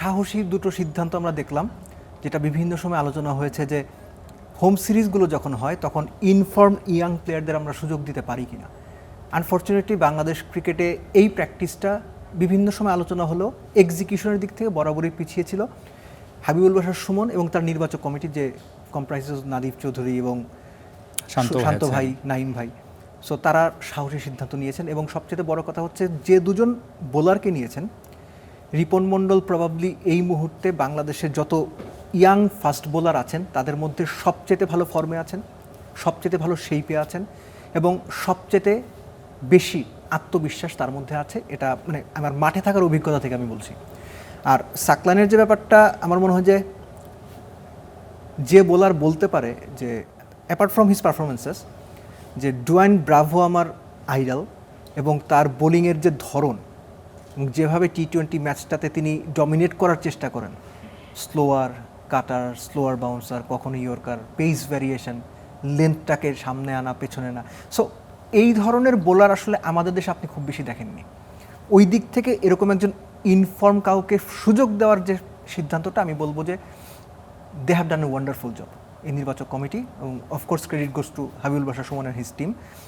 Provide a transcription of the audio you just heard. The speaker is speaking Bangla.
সাহসী দুটো সিদ্ধান্ত আমরা দেখলাম, যেটা বিভিন্ন সময় আলোচনা হয়েছে যে হোম সিরিজগুলো যখন হয় তখন ইনফর্ম ইয়াং প্লেয়ারদের আমরা সুযোগ দিতে পারি কিনা। আনফর্চুনেটলি বাংলাদেশ ক্রিকেটে এই প্র্যাকটিসটা বিভিন্ন সময় আলোচনা হলো, এক্সিকিউশনের দিক থেকে বরাবরই পিছিয়ে ছিল। হাবিবুল বাশার সুমন এবং তার নির্বাচক কমিটি, যে কম্প্রাইজেস নাদিফ চৌধুরী এবং শান্ত ভাই, নাইম ভাই, সো তারা সাহসী সিদ্ধান্ত নিয়েছেন। এবং সবচেয়ে বড় কথা হচ্ছে যে দুজন বোলারকে নিয়েছেন, রিপন মণ্ডল প্রবাবলি এই মুহূর্তে বাংলাদেশের যত ইয়াং ফাস্ট বোলার আছেন তাদের মধ্যে সবচেয়ে ভালো ফর্মে আছেন, সবচেয়ে ভালো শেইপে আছেন এবং সবচেয়ে বেশি আত্মবিশ্বাস তার মধ্যে আছে। এটা মানে আমার মাঠে থাকার অভিজ্ঞতা থেকে আমি বলছি। আর সাকলানের যে ব্যাপারটা, আমার মনে হয় যে বোলার বলতে পারে যে অ্যাপার্ট ফ্রম হিজ পারফরমেন্সেস, যে ডুয়াইন ব্রাভো আমার আইডল, এবং তার বোলিংয়ের যে ধরন এবং যেভাবে টি-20 ম্যাচটাতে তিনি ডমিনেট করার চেষ্টা করেন, স্লোয়ার কাটার, স্লোয়ার বাউন্সার, কখনো ইয়র্কার, পেস ভ্যারিয়েশন, লেন্থটাকে সামনে আনা পেছনে না, সো এই ধরনের বোলার আসলে আমাদের দেশে আপনি খুব বেশি দেখেননি। ওই দিক থেকে এরকম একজন ইনফর্ম কাউকে সুযোগ দেওয়ার যে সিদ্ধান্তটা, আমি বলবো যে they have done a wonderful job, এই নির্বাচক কমিটি, এবং of course credit goes to Habibul Bashar Sumon and his team.